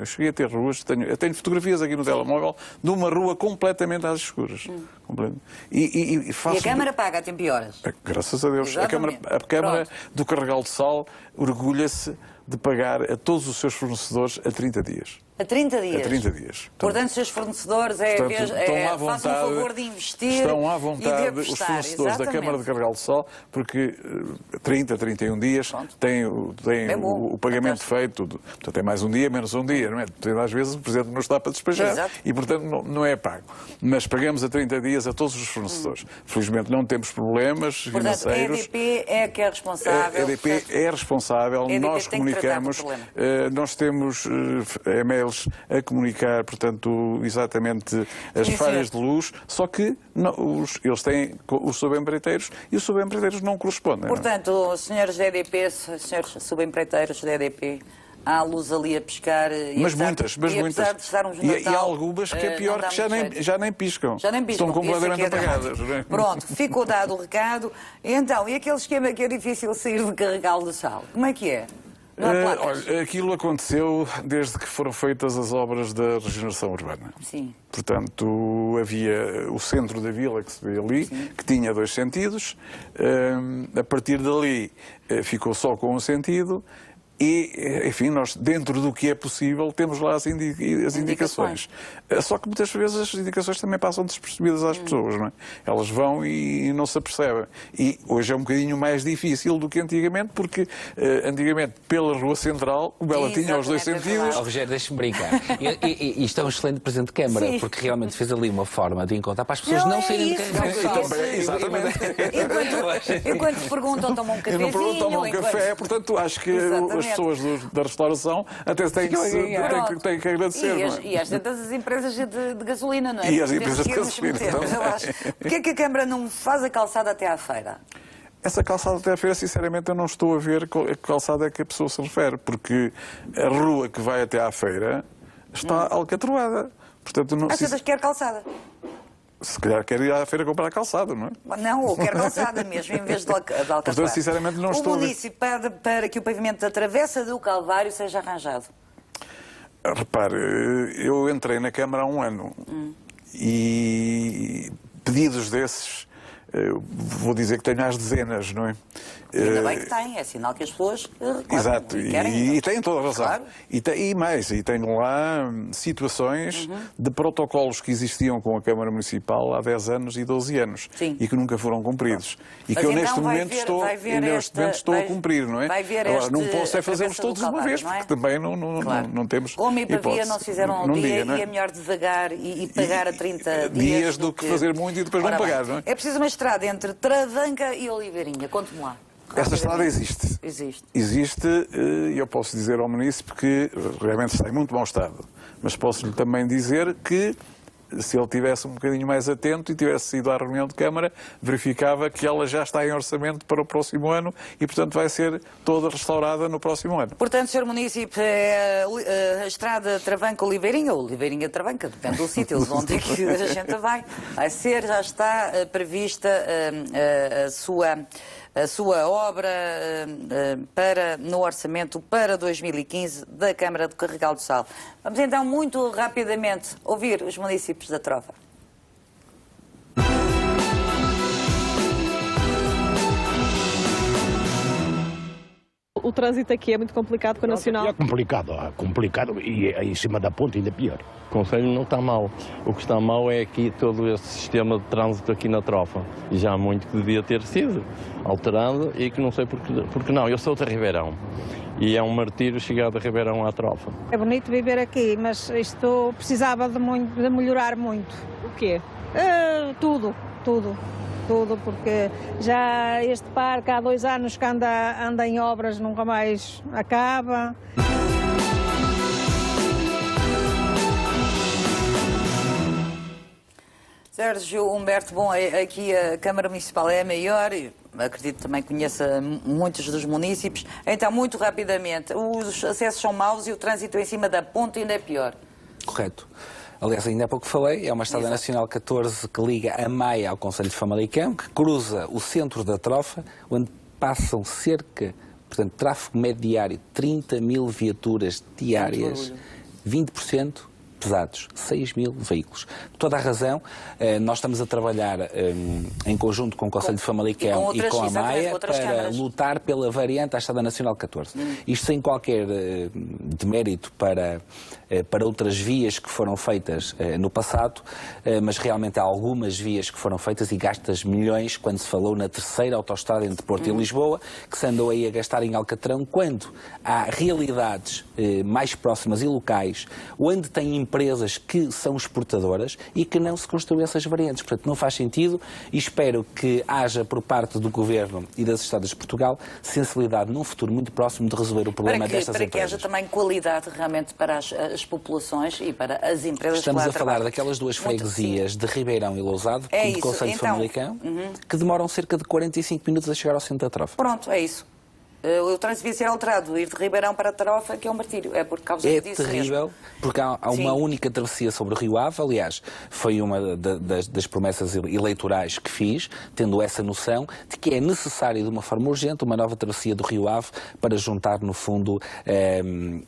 eu tenho fotografias aqui no telemóvel de uma rua completamente às escuras. E a Câmara paga a tempo e horas? Graças a Deus. A Câmara do Carregal do Sal orgulha-se de pagar a todos os seus fornecedores a 30 dias. A 30 dias? A 30 dias. Portanto, os seus fornecedores fazem o favor de investir. Estão à vontade os fornecedores da Câmara de Carregal do Sal, porque 30, 31 dias têm o pagamento feito. Portanto, tem mais um dia, menos um dia, não é? Às vezes o Presidente não está para despachar e, portanto, não é pago. Mas pagamos a 30 dias a todos os fornecedores. Felizmente não temos problemas financeiros. Portanto, a EDP é que é responsável. A EDP é responsável, nós comunicamos, nós temos e-mails a comunicar, portanto, exatamente as falhas de luz, só que eles têm os subempreiteiros e os subempreiteiros não correspondem. Portanto, os senhores da EDP, senhores subempreiteiros da EDP, há luz ali a piscar. Mas muitas. E há algumas que é pior que já nem piscam. Estão completamente apagadas. Pronto, ficou dado o recado. Então, e aquele esquema que é difícil sair de Carregal do Sal? Como é que é? Olha, aquilo aconteceu desde que foram feitas as obras da regeneração urbana. Sim. Portanto, havia o centro da vila que se vê ali, que tinha 2 sentidos. A partir dali ficou só com um sentido. E, enfim, nós, dentro do que é possível, temos lá as indicações. Só que muitas vezes as indicações também passam despercebidas às pessoas, não é? Elas vão e não se apercebem. E hoje é um bocadinho mais difícil do que antigamente, porque antigamente, pela Rua Central, o Bela tinha os 2 sentidos. Rogério, deixa-me brincar. E isto é um excelente Presidente de Câmara, porque realmente fez ali uma forma de encontrar para as pessoas não saírem de Carregal. Exatamente. Enquanto te perguntam, tomam um cafezinho. Tomam um café, portanto, acho que as pessoas da restauração até têm que agradecer. E as tantas as empresas de gasolina, não é? E as empresas de gasolina. Porquê é que a Câmara não faz a calçada até à feira? Essa calçada até à feira, sinceramente, eu não estou a ver a que calçada é que a pessoa se refere, porque a rua que vai até à feira está alcatroada. Portanto, não... Achas que quer calçada? Se calhar quer ir à feira comprar calçada, não é? Não, ou quer calçada mesmo, em vez de alcatroada. Portanto, sinceramente, não estou a ver... O município pede para que o pavimento da Travessa do Calvário seja arranjado. Repare, eu entrei na Câmara há um ano e pedidos desses, vou dizer que tenho às dezenas, não é? Ainda bem que tem, é sinal que as pessoas reclamam. Exato, e têm toda a razão. Claro. E tenho lá situações de protocolos que existiam com a Câmara Municipal há 10 anos e 12 anos. Sim. E que nunca foram cumpridos. E que eu neste momento estou a cumprir, não é? Agora, não posso é fazê-los todos de uma vez, porque também não temos. Como e para via não se fizeram ao dia, não é? E é melhor devagar e pagar a 30 dias do que fazer muito e depois não pagar, não é? É preciso uma estrada entre Travanca e Oliveirinha. Conte-me lá. Esta estrada existe. Existe, e eu posso dizer ao município que realmente está em muito bom estado. Mas posso-lhe também dizer que, se ele tivesse um bocadinho mais atento e tivesse ido à reunião de Câmara, verificava que ela já está em orçamento para o próximo ano e, portanto, vai ser toda restaurada no próximo ano. Portanto, Sr. Município, a estrada Travanca-Oliveirinha, ou Oliveirinha-Travanca, depende do sítio onde é que a gente vai ser, já está prevista a sua obra no orçamento para 2015 da Câmara de Carregal do Sal. Vamos então muito rapidamente ouvir os municípios da Trofa. O trânsito aqui é muito complicado com a Nacional? É complicado e em cima da ponte ainda pior. O Conselho não está mal. O que está mal é aqui todo esse sistema de trânsito aqui na Trofa. E já há muito que devia ter sido alterado e que não sei porque não. Eu sou de Ribeirão e é um martírio chegar de Ribeirão à Trofa. É bonito viver aqui, mas isto precisava de melhorar muito. O quê? Tudo, porque já este parque há 2 anos que anda em obras, nunca mais acaba. Sérgio Humberto, bom, aqui a Câmara Municipal é a maior, acredito que também conheça muitos dos municípios. Então, muito rapidamente, os acessos são maus e o trânsito em cima da ponte ainda é pior. Correto. Aliás, ainda há pouco falei, é uma estrada nacional 14 que liga a Maia ao concelho de Famalicão, que cruza o centro da Trofa, onde passam portanto, tráfego médio diário, 30 mil viaturas diárias, 20% pesados, 6 mil veículos. Por toda a razão, nós estamos a trabalhar em conjunto com o Concelho de Famalicão e com a Maia para lutar pela variante à Estrada Nacional 14. Isto sem qualquer demérito para outras vias que foram feitas no passado, mas realmente há algumas vias que foram feitas e gastas milhões quando se falou na terceira autoestrada entre Porto e Lisboa, que se andou aí a gastar em Alcatrão, quando há realidades mais próximas e locais, onde tem empresas que são exportadoras e que não se construem essas variantes. Portanto, não faz sentido e espero que haja por parte do Governo e das Estradas de Portugal sensibilidade num futuro muito próximo de resolver o problema destas empresas. Para que haja também qualidade realmente para as populações e para as empresas. Estamos a falar daquelas duas freguesias de Ribeirão e Lousado, do Concelho de Famalicão, que demoram cerca de 45 minutos a chegar ao centro da Trofa. Pronto, é isso. O trânsito devia ser alterado, ir de Ribeirão para a Tarofa, que é um martírio. É por causa disso terrível, mesmo. Porque há uma única travessia sobre o Rio Ave. Aliás, foi uma das promessas eleitorais que fiz, tendo essa noção de que é necessário, de uma forma urgente, uma nova travessia do Rio Ave para juntar, no fundo,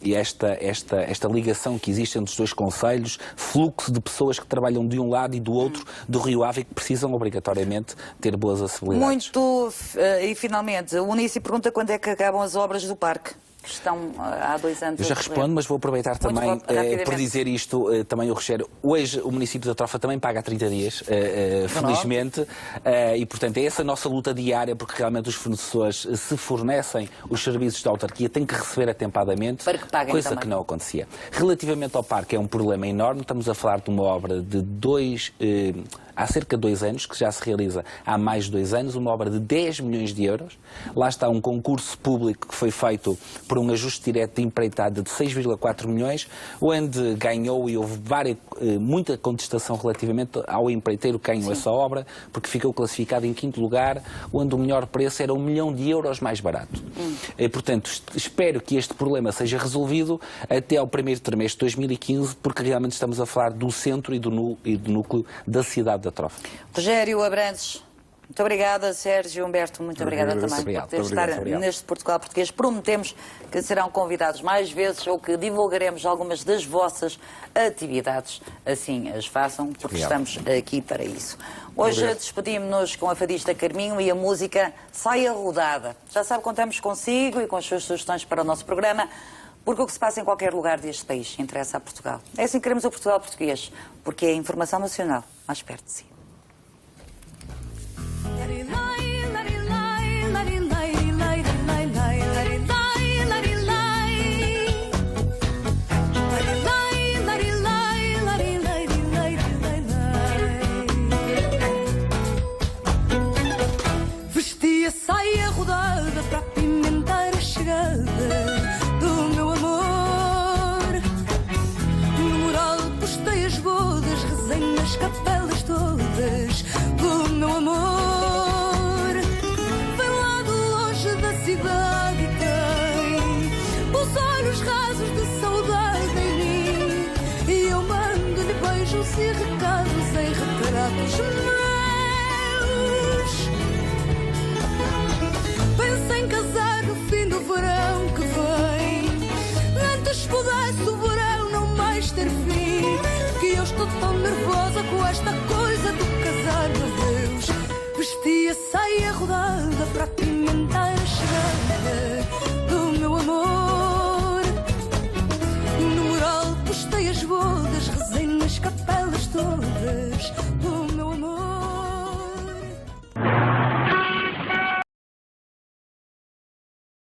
esta ligação que existe entre os dois concelhos, fluxo de pessoas que trabalham de um lado e do outro do Rio Ave e que precisam, obrigatoriamente, ter boas acessibilidades. Muito, e finalmente, o município pergunta quando é que acabam as obras do parque, que estão há 2 anos. Eu já respondo, mas vou aproveitar também por dizer isto, também o Rogério. Hoje o município da Trofa também paga há 30 dias, felizmente, e portanto é essa a nossa luta diária, porque realmente os fornecedores, se fornecem os serviços da autarquia, têm que receber atempadamente, coisa também que não acontecia. Relativamente ao parque, é um problema enorme. Estamos a falar de uma obra de há cerca de 2 anos, que já se realiza há mais de 2 anos, uma obra de 10 milhões de euros. Lá está um concurso público que foi feito por um ajuste direto de empreitada de 6,4 milhões, onde ganhou e houve muita contestação relativamente ao empreiteiro que ganhou essa obra, porque ficou classificado em 5º lugar, onde o melhor preço era 1 milhão de euros mais barato. Portanto, espero que este problema seja resolvido até ao primeiro trimestre de 2015, porque realmente estamos a falar do centro e do núcleo da cidade da Trofa. Rogério Abrantes, muito obrigada. Sérgio Humberto, muito obrigada também por estar neste Portugal Português. Prometemos que serão convidados mais vezes ou que divulgaremos algumas das vossas atividades. Assim as façam, porque estamos aqui para isso. Hoje despedimos-nos com a fadista Carminho e a música Saia Rodada. Já sabe, contamos consigo e com as suas sugestões para o nosso programa, porque o que se passa em qualquer lugar deste país interessa a Portugal. É assim que queremos o Portugal Português, porque é a informação nacional mais perto de si. Vestia saia rodada para apimentar a chegada do meu amor. No mural postei as bodas, rezei nas capelas todas do meu amor. Vem lá de longe da cidade e tem os olhos rasos de saudade em mim, e eu mando-lhe beijos e recados em retratos meus. Pensa em casar no fim do verão que vem, antes pudesse o verão não mais ter fim, que eu estou tão nervosa com esta coisa do casar, meu Deus. Vestia saia rodada para apimentar a chegada do meu amor. No mural postei as bodas, rezei nas capelas todas